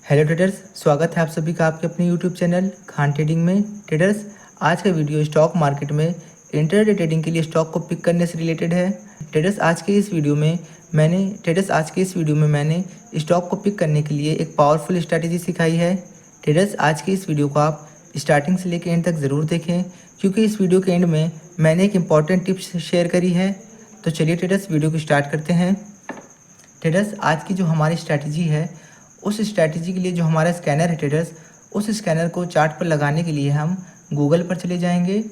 Hello traders, स्वागत है आप सभी का आपके अपने यूट्यूब चैनल खान ट्रेडिंग में। ट्रेडर्स, आज का वीडियो स्टॉक मार्केट में इंट्राडे ट्रेडिंग के लिए स्टॉक को पिक करने से रिलेटेड है। ट्रेडर्स, आज के इस वीडियो में मैंने स्टॉक को पिक करने के लिए एक पावरफुल स्ट्रैटेजी सिखाई है। ट्रेडर्स, आज के इस वीडियो को आप स्टार्टिंग से लेकर एंड तक ज़रूर देखें, क्योंकि इस वीडियो के एंड में मैंने एक इंपॉर्टेंट टिप्स शेयर करी है। तो चलिए ट्रेडर्स, वीडियो को स्टार्ट करते हैं। ट्रेडर्स, आज की जो हमारी स्ट्रैटेजी है, उस स्ट्रैटेजी के लिए जो हमारा स्कैनर है ट्रेडर्स, उस स्कैनर को चार्ट पर लगाने के लिए हम गूगल पर चले जाएंगे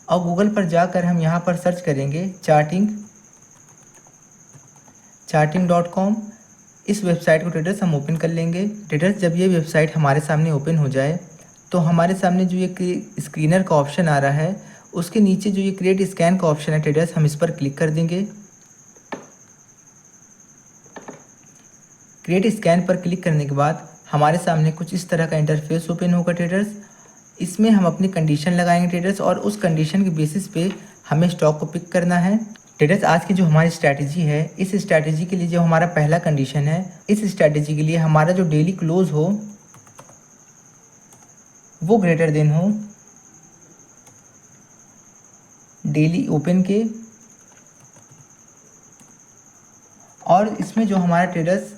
और गूगल पर जाकर हम यहाँ पर सर्च करेंगे charting.com। इस वेबसाइट को ट्रेडर्स हम ओपन कर लेंगे। ट्रेडर्स, जब ये वेबसाइट हमारे सामने ओपन हो जाए तो हमारे सामने जो ये स्क्रीनर का ऑप्शन आ रहा है, उसके नीचे जो ये क्रिएट स्कैन का ऑप्शन है ट्रेडर्स, हम इस पर क्लिक कर देंगे। क्रिएट स्कैन पर क्लिक करने के बाद हमारे सामने कुछ इस तरह का इंटरफेस ओपन होगा ट्रेडर्स। इसमें हम अपनी कंडीशन लगाएंगे ट्रेडर्स, और उस कंडीशन के बेसिस पे हमें स्टॉक को पिक करना है। ट्रेडर्स, आज की जो हमारी स्ट्रैटेजी है, इस स्ट्रैटेजी के लिए जो हमारा पहला कंडीशन है, इस स्ट्रैटेजी के लिए हमारा जो डेली क्लोज हो वो ग्रेटर देन हो डेली ओपन के, और इसमें जो हमारा ट्रेडर्स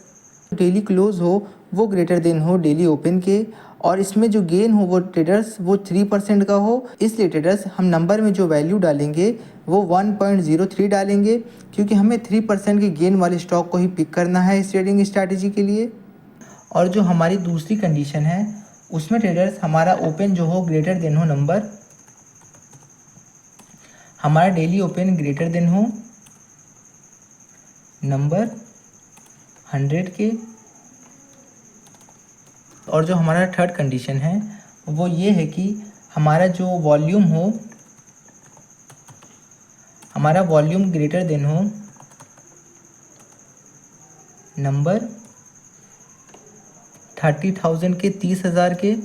डेली क्लोज हो वो ग्रेटर देन हो डेली ओपन के, और इसमें जो गेन हो वो ट्रेडर्स वो 3% का हो। इसलिए ट्रेडर्स, हम नंबर में जो वैल्यू डालेंगे वो 1.03 डालेंगे, क्योंकि हमें 3% के गेन वाले स्टॉक को ही पिक करना है इस ट्रेडिंग स्ट्रैटेजी के लिए। और जो हमारी दूसरी कंडीशन है, उसमें ट्रेडर्स हमारा ओपन जो हो ग्रेटर देन हो नंबर, हमारा डेली ओपन ग्रेटर देन हो नंबर 100 के। और जो हमारा थर्ड कंडीशन है वो ये है कि हमारा जो वॉल्यूम हो, हमारा वॉल्यूम ग्रेटर देन हो नंबर 30,000 के, 30,000 के।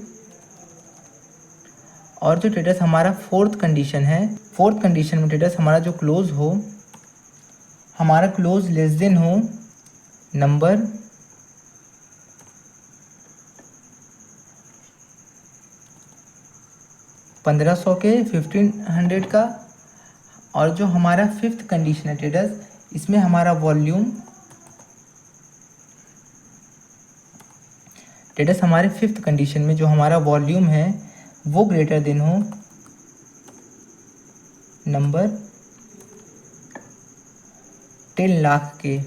और जो ट्रेडर्स हमारा फोर्थ कंडीशन में ट्रेडर्स हमारा जो क्लोज हो, हमारा क्लोज लेस देन हो नंबर 1500 के, 1500 का। और जो हमारा फिफ्थ कंडीशन है ट्रेडर्स, इसमें हमारा वॉल्यूम ट्रेडर्स, हमारे फिफ्थ कंडीशन में जो हमारा वॉल्यूम है वो ग्रेटर देन हो नंबर 10 लाख के,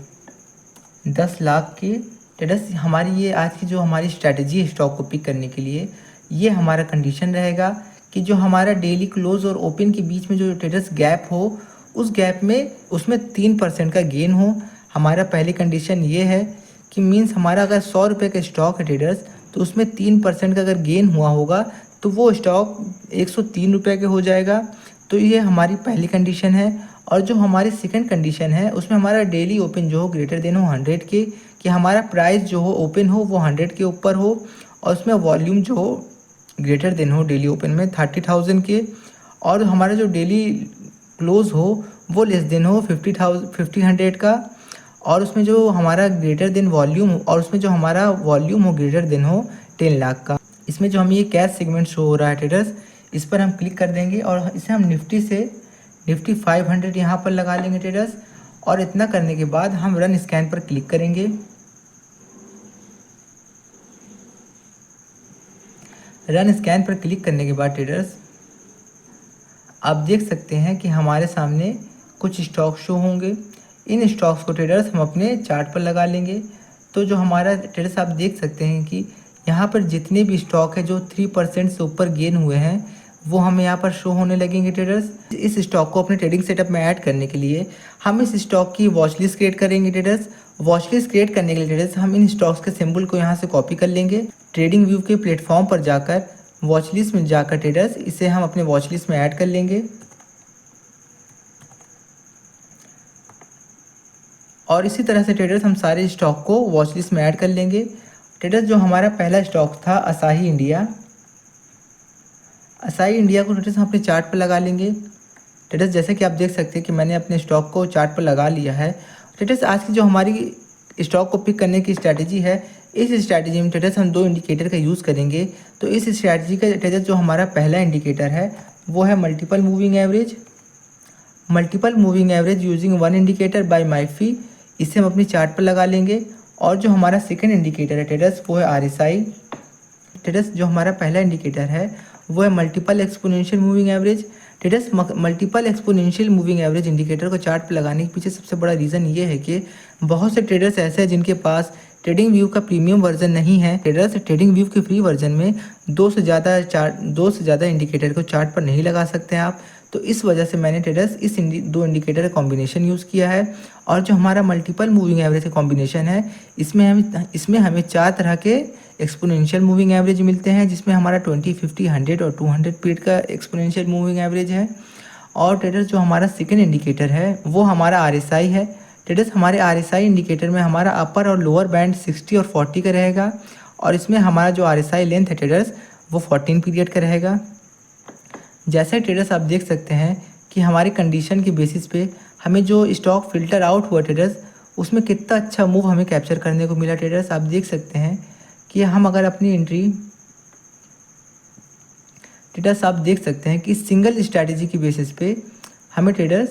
10 लाख के। ट्रेडर्स, हमारी ये आज की जो हमारी स्ट्रैटेजी है स्टॉक को पिक करने के लिए, ये हमारा कंडीशन रहेगा कि जो हमारा डेली क्लोज और ओपन के बीच में जो ट्रेडर्स गैप हो, उस गैप में उसमें 3% का गेन हो। हमारा पहली कंडीशन ये है कि मीन्स हमारा अगर 100 रुपये का स्टॉक है ट्रेडर्स, तो उसमें 3% का अगर गेन हुआ होगा तो वो स्टॉक 103 रुपये के हो जाएगा। तो ये हमारी पहली कंडीशन है। और जो हमारी सेकंड कंडीशन है, उसमें हमारा डेली ओपन जो हो ग्रेटर देन हो 100 के, कि हमारा प्राइस जो हो ओपन हो वो 100 के ऊपर हो, और उसमें वॉल्यूम जो हो ग्रेटर देन हो डेली ओपन में 30,000 के, और हमारा जो डेली क्लोज हो वो लेस देन हो 50,000 का, और उसमें जो हमारा ग्रेटर देन वॉल्यूम, और उसमें जो हमारा वॉल्यूम हो ग्रेटर देन हो 10 लाख का। इसमें जो हमें ये कैश सेगमेंट शो हो रहा है ट्रेडर्स, इस पर हम क्लिक कर देंगे और इसे हम निफ्टी 500 यहाँ पर लगा लेंगे ट्रेडर्स। और इतना करने के बाद हम रन स्कैन पर क्लिक करेंगे। रन स्कैन पर क्लिक करने के बाद ट्रेडर्स, आप देख सकते हैं कि हमारे सामने कुछ स्टॉक शो होंगे। इन स्टॉक्स को ट्रेडर्स हम अपने चार्ट पर लगा लेंगे। तो जो हमारा ट्रेडर्स, आप देख सकते हैं कि यहाँ पर जितने भी स्टॉक है जो 3% से ऊपर गेन हुए हैं, वो हमें यहाँ पर शो होने लगेंगे ट्रेडर्स। इस स्टॉक को अपने ट्रेडिंग सेटअप में ऐड करने के लिए हम इस स्टॉक की वॉच लिस्ट क्रिएट करेंगे ट्रेडर्स। वॉच लिस्ट क्रिएट करने के लिए ट्रेडर्स, हम इन स्टॉक्स के सिंबल को यहाँ से कॉपी कर लेंगे। ट्रेडिंग व्यू के प्लेटफॉर्म पर जाकर वॉच लिस्ट में जाकर ट्रेडर्स, इसे हम अपने वॉच लिस्ट में ऐड कर लेंगे। और इसी तरह से ट्रेडर्स, हम सारे स्टॉक को वॉच लिस्ट में ऐड कर लेंगे। ट्रेडर्स, जो हमारा पहला स्टॉक था असाही इंडिया को ट्रेडर्स हम अपने चार्ट पर लगा लेंगे। ट्रेडर्स, जैसे कि आप देख सकते हैं कि मैंने अपने स्टॉक को चार्ट पर लगा लिया है। ट्रेडर्स, आज की जो हमारी स्टॉक को पिक करने की स्ट्रैटेजी है, इस स्ट्रैटेजी में ट्रेडर्स हम 2 इंडिकेटर का यूज़ करेंगे। तो इस स्ट्रैटेजी का ट्रेडर्स जो हमारा पहला इंडिकेटर है वो है multiple moving average. Multiple moving average using one indicator by माइफी, इसे हम अपनी चार्ट पर लगा लेंगे। और जो हमारा सेकंड इंडिकेटर है ट्रेडर्स वो है आरएसआई। ट्रेडर्स जो हमारा पहला इंडिकेटर है वो है multiple exponential moving average. Traders multiple exponential moving average indicator को चार्ट पर लगाने के पीछे सबसे बड़ा रीज़न ये है कि बहुत से ट्रेडर्स ऐसे हैं जिनके पास ट्रेडिंग व्यू का प्रीमियम वर्जन नहीं है। ट्रेडर्स ट्रेडिंग व्यू के फ्री वर्जन में 2 से ज़्यादा इंडिकेटर को चार्ट पर नहीं लगा सकते हैं आप। तो इस वजह से मैंने ट्रेडर्स इस 2 इंडिकेटर का कॉम्बिनेशन यूज़ किया है। और जो हमारा मल्टीपल मूविंग एवरेज का कॉम्बिनेशन है इसमें हमें 4 तरह के एक्सपोनेंशियल मूविंग एवरेज मिलते हैं, जिसमें हमारा 20, 50, 100 और 200 पीरियड का एक्सपोनेंशियल मूविंग एवरेज है। और ट्रेडर्स जो हमारा सेकंड इंडिकेटर है वो हमारा आरएसआई है। ट्रेडर्स हमारे आरएसआई इंडिकेटर में हमारा अपर और लोअर बैंड 60 और 40 का रहेगा। और इसमें हमारा जो आरएसआई लेंथ है ट्रेडर्स वो 14 पीरियड का रहेगा। जैसे ट्रेडर्स आप देख सकते हैं कि हमारी कंडीशन के बेसिस पे हमें जो स्टॉक फिल्टर आउट हुआ ट्रेडर्स, उसमें कितना अच्छा मूव हमें कैप्चर करने को मिला। ट्रेडर्स आप देख सकते हैं कि हम अगर अपनी एंट्री ट्रेडर्स आप देख सकते हैं कि सिंगल स्ट्रैटेजी की बेसिस पे हमें ट्रेडर्स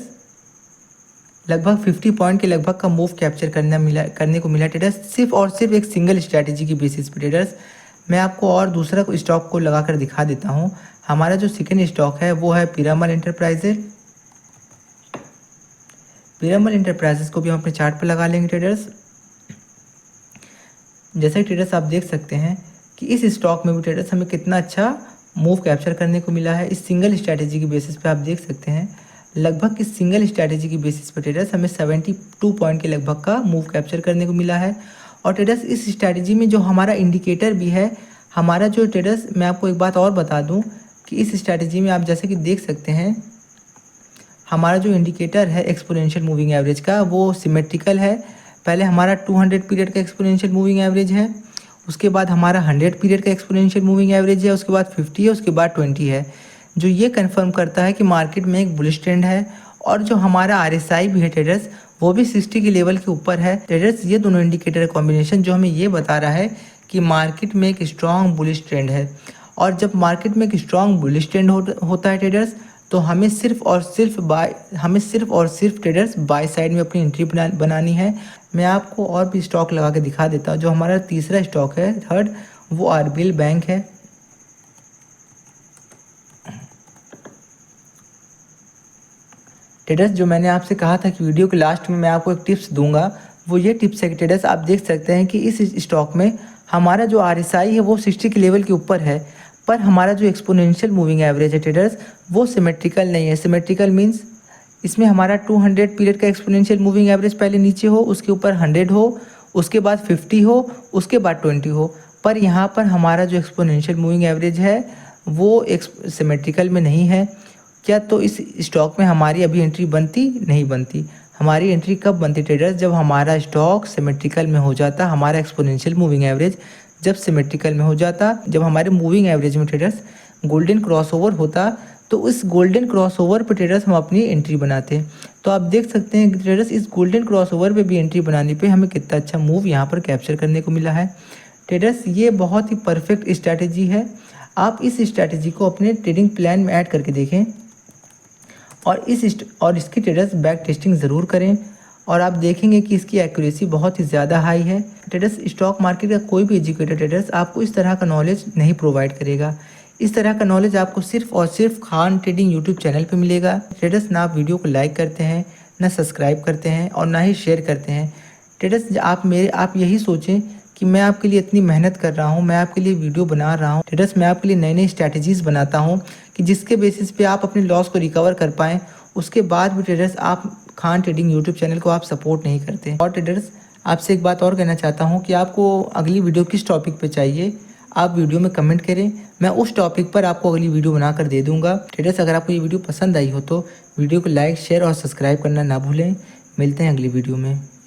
लगभग 50 पॉइंट के लगभग का मूव कैप्चर करने को मिला ट्रेडर्स, सिर्फ और सिर्फ एक सिंगल स्ट्रैटेजी की बेसिस पे। ट्रेडर्स मैं आपको और दूसरा स्टॉक को लगा कर दिखा देता हूँ। हमारा जो सेकेंड स्टॉक है वो है पीरामल एंटरप्राइजेज। पीरामल एंटरप्राइजेज को भी हम अपने चार्ट पर लगा लेंगे ट्रेडर्स। जैसे ट्रेडर्स आप देख सकते हैं कि इस स्टॉक में भी ट्रेडर्स हमें कितना अच्छा मूव कैप्चर करने को मिला है। इस सिंगल स्ट्रैटेजी की बेसिस पे आप देख सकते हैं लगभग इस सिंगल स्ट्रैटेजी की बेसिस पे ट्रेडर्स हमें 72 पॉइंट के लगभग का मूव कैप्चर करने को मिला है। और ट्रेडर्स इस स्ट्रैटेजी में जो हमारा इंडिकेटर भी है हमारा जो ट्रेडर्स, मैं आपको एक बात और बता दूं कि इस स्ट्रैटेजी में आप जैसे कि देख सकते हैं हमारा जो इंडिकेटर है एक्सपोनेंशियल मूविंग एवरेज का वो सिमेट्रिकल है। पहले हमारा 200 पीरियड का एक्सपोनेंशियल मूविंग एवरेज है, उसके बाद हमारा 100 पीरियड का एक्सपोनेंशियल मूविंग एवरेज है, उसके बाद 50 है, उसके बाद 20 है, जो ये कंफर्म करता है कि मार्केट में एक बुलिश ट्रेंड है। और जो हमारा आरएसआई भी है ट्रेडर्स वो भी 60 के लेवल के ऊपर है। ट्रेडर्स ये दोनों इंडिकेटर कॉम्बिनेशन जो हमें ये बता रहा है कि मार्केट में एक स्ट्रॉन्ग बुलिश ट्रेंड है। और जब मार्केट में एक स्ट्रॉन्ग बुलिश ट्रेंड होता है ट्रेडर्स तो हमें सिर्फ और सिर्फ ट्रेडर्स बाय साइड में अपनी एंट्री बनानी है। मैं आपको और भी स्टॉक लगा के दिखा देता हूँ। जो हमारा तीसरा स्टॉक है थर्ड वो आरबीएल बैंक है। ट्रेडर्स जो मैंने आपसे कहा था कि वीडियो के लास्ट में मैं आपको एक टिप्स दूंगा, वो ये टिप्स है कि ट्रेडर्स आप देख सकते हैं कि इस स्टॉक में हमारा जो आरएसआई है वो 60 के लेवल के ऊपर है, पर हमारा जो एक्सपोनेंशियल मूविंग एवरेज है ट्रेडर्स वो सिमेट्रिकल नहीं है। सिमेट्रिकल मीन्स इसमें हमारा 200 पीरियड का एक्सपोनेंशियल मूविंग एवरेज पहले नीचे हो, उसके ऊपर 100 हो, उसके बाद 50 हो, उसके बाद 20 हो, पर यहाँ पर हमारा जो एक्सपोनेंशियल मूविंग एवरेज है वो सिमेट्रिकल में नहीं है। क्या तो इस स्टॉक में हमारी अभी एंट्री बनती नहीं बनती? हमारी एंट्री कब बनती ट्रेडर्स? जब हमारा स्टॉक सिमेट्रिकल में हो जाता, हमारा एक्सपोनेंशियल मूविंग एवरेज जब सिमेट्रिकल में हो जाता, जब हमारे मूविंग एवरेज में ट्रेडर्स गोल्डन क्रॉसओवर होता, तो उस गोल्डन क्रॉसओवर पे ट्रेडर्स हम अपनी एंट्री बनाते। तो आप देख सकते हैं कि ट्रेडर्स इस गोल्डन क्रॉसओवर पे भी एंट्री बनाने पे हमें कितना अच्छा मूव यहाँ पर कैप्चर करने को मिला है। ट्रेडर्स ये बहुत ही परफेक्ट स्ट्रैटेजी है, आप इस स्ट्रैटेजी को अपने ट्रेडिंग प्लान में ऐड करके देखें और इसकी ट्रेडर्स बैक टेस्टिंग ज़रूर करें और आप देखेंगे कि इसकी एक्यूरेसी बहुत ही ज़्यादा हाई है। ट्रेडर्स स्टॉक मार्केट का कोई भी एजुकेटर ट्रेडर्स आपको इस तरह का नॉलेज नहीं प्रोवाइड करेगा। इस तरह का नॉलेज आपको सिर्फ और सिर्फ खान ट्रेडिंग यूट्यूब चैनल पे मिलेगा। ट्रेडर्स ना आप वीडियो को लाइक करते हैं, ना सब्सक्राइब करते हैं और ना ही शेयर करते हैं। ट्रेडर्स आप यही सोचें कि मैं आपके लिए इतनी मेहनत कर रहा हूँ, मैं आपके लिए वीडियो बना रहा हूँ ट्रेडर्स, मैं आपके लिए नई नई स्ट्रैटेजीज़ बनाता हूँ कि जिसके बेसिस पे आप अपने लॉस को रिकवर कर पाएँ। उसके बाद भी ट्रेडर्स आप खान ट्रेडिंग यूट्यूब चैनल को आप सपोर्ट नहीं करते। और ट्रेडर्स आपसे एक बात और कहना चाहता हूँ कि आपको अगली वीडियो किस टॉपिक पे चाहिए आप वीडियो में कमेंट करें, मैं उस टॉपिक पर आपको अगली वीडियो बनाकर दे दूँगा। ट्रेडर्स अगर आपको ये वीडियो पसंद आई हो तो वीडियो को लाइक, शेयर और सब्सक्राइब करना ना भूलें। मिलते हैं अगली वीडियो में।